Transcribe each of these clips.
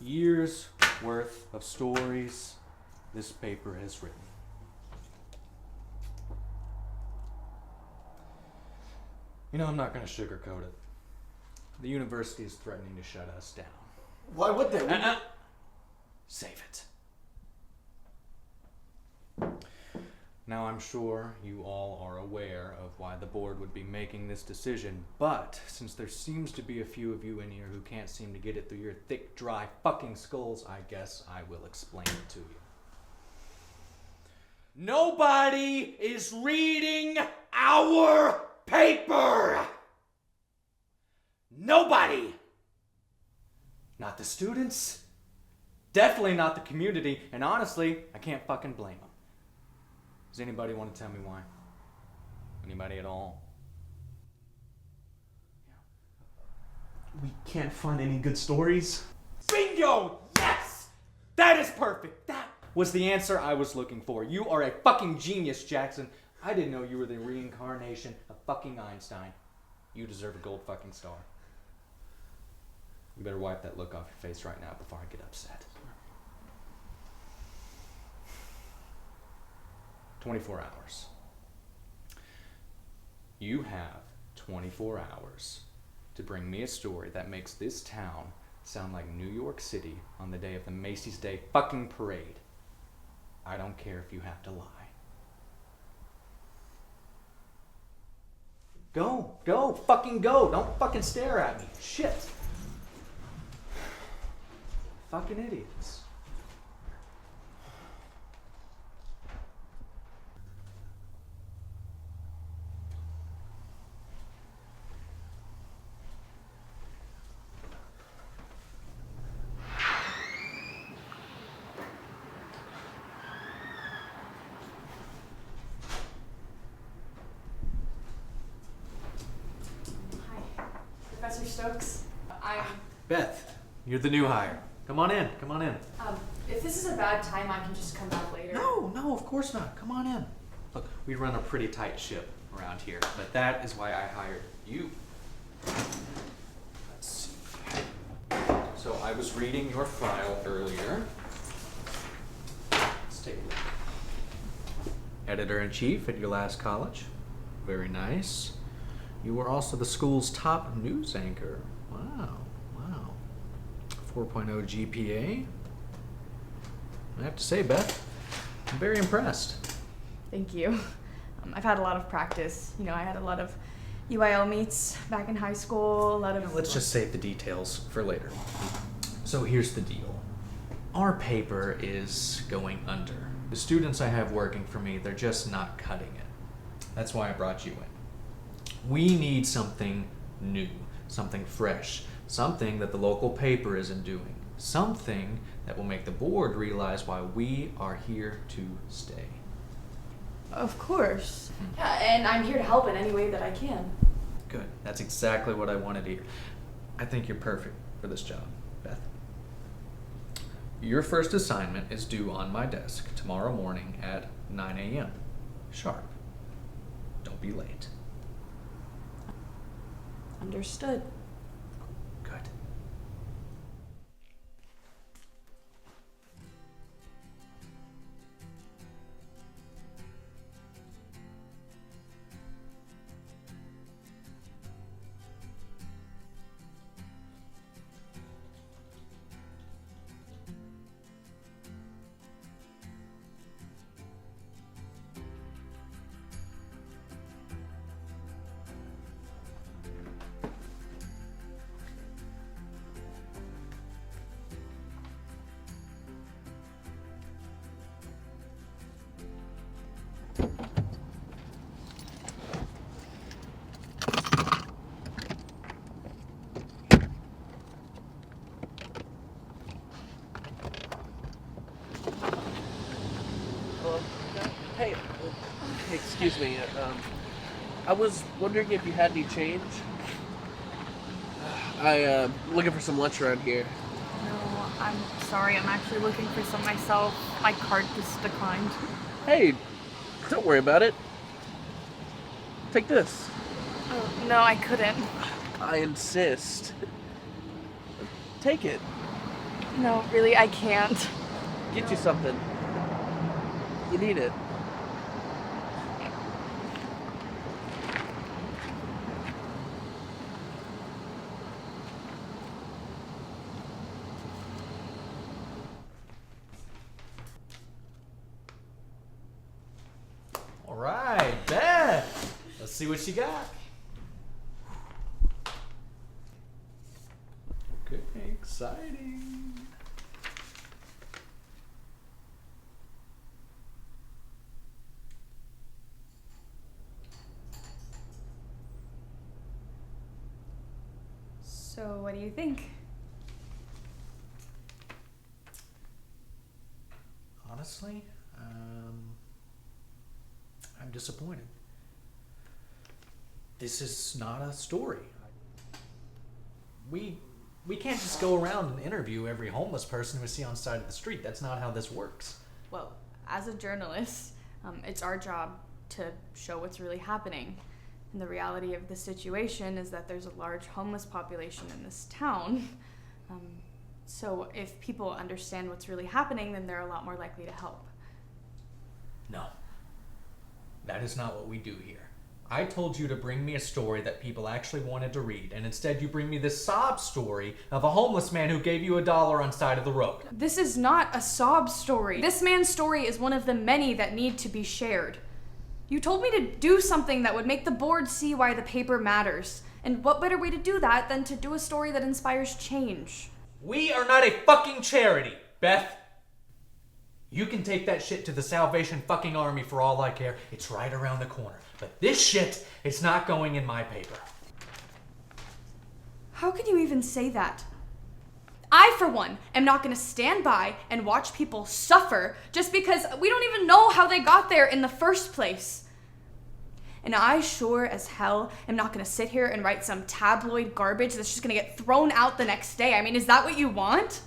years worth of stories this paper has written. You know, I'm not going to sugarcoat it. The university is threatening to shut us down. Why would they? Save it. Now, I'm sure you all are aware of why the board would be making this decision, but since there seems to be a few of you in here who can't seem to get it through your thick, dry fucking skulls, I guess I will explain it to you. Nobody is reading our paper! Nobody! Not the students, definitely not the community, and honestly, I can't fucking blame them. Does anybody want to tell me why? Anybody at all? We can't find any good stories. Bingo! Yes! That is perfect! That was the answer I was looking for. You are a fucking genius, Jackson. I didn't know you were the reincarnation of fucking Einstein. You deserve a gold fucking star. You better wipe that look off your face right now before I get upset. 24 hours. You have 24 hours to bring me a story that makes this town sound like New York City on the day of the Macy's Day fucking parade. I don't care if you have to lie. Go, fucking go. Don't fucking stare at me. Shit. Fucking idiots. Professor Stokes. I'm... Beth, you're the new hire. Come on in, come on in. If this is a bad time, I can just come back later. No, of course not. Come on in. Look, we run a pretty tight ship around here, but that is why I hired you. Let's see. So I was reading your file earlier. Let's take a look. Editor-in-chief at your last college. Very nice. You were also the school's top news anchor. Wow. 4.0 GPA. I have to say, Beth, I'm very impressed. Thank you. I've had a lot of practice. You know, I had a lot of UIL meets back in high school, a lot of... Let's just save the details for later. So here's the deal. Our paper is going under. The students I have working for me, they're just not cutting it. That's why I brought you in. We need something new, something fresh, something that the local paper isn't doing, something that will make the board realize why we are here to stay. Of course. Yeah, and I'm here to help in any way that I can. Good. That's exactly what I wanted to hear. I think you're perfect for this job, Beth. Your first assignment is due on my desk tomorrow morning at 9 a.m. sharp. Don't be late. Understood. Good. Hey, excuse me. I was wondering if you had any change. Looking for some lunch around here. No, I'm sorry. I'm actually looking for some myself. My card just declined. Hey, don't worry about it. Take this. Oh, no, I couldn't. I insist. Take it. No, really, I can't. Get you something. You need it. All right, Beth. Let's see what you got. Okay, exciting. So, what do you think? Honestly, I'm disappointed. This is not a story. We can't just go around and interview every homeless person we see on the side of the street. That's not how this works. Well, as a journalist, it's our job to show what's really happening. And the reality of the situation is that there's a large homeless population in this town. So if people understand what's really happening, then they're a lot more likely to help. No. That is not what we do here. I told you to bring me a story that people actually wanted to read, and instead you bring me this sob story of a homeless man who gave you $1 on side of the road. This is not a sob story. This man's story is one of the many that need to be shared. You told me to do something that would make the board see why the paper matters. And what better way to do that than to do a story that inspires change? We are not a fucking charity, Beth. You can take that shit to the Salvation fucking Army for all I care. It's right around the corner. But this shit is not going in my paper. How can you even say that? I, for one, am not going to stand by and watch people suffer just because we don't even know how they got there in the first place. And I sure as hell am not going to sit here and write some tabloid garbage that's just going to get thrown out the next day. I mean, is that what you want?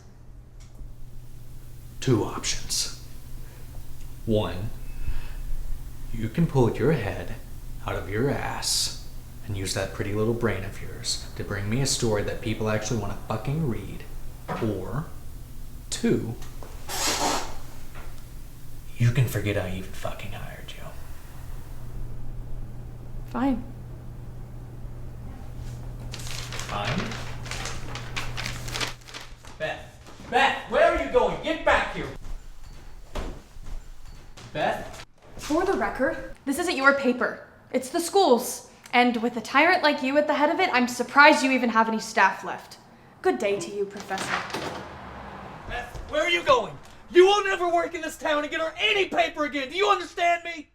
2 options. 1, you can pull your head out of your ass and use that pretty little brain of yours to bring me a story that people actually want to fucking read. Or 2, you can forget I even fucking hired you. Fine. Fine. Beth, where are you going? Get back here. Beth? For the record, this isn't your paper. It's the school's. And with a tyrant like you at the head of it, I'm surprised you even have any staff left. Good day to you, Professor. Beth, where are you going? You will never work in this town again or any paper again. Do you understand me?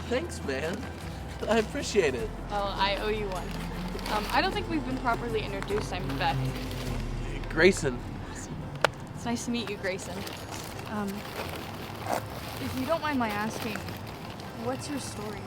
Thanks, man. I appreciate it. Well, I owe you one. I don't think we've been properly introduced. I'm Beth. Grayson. It's nice to meet you, Grayson. If you don't mind my asking, what's your story?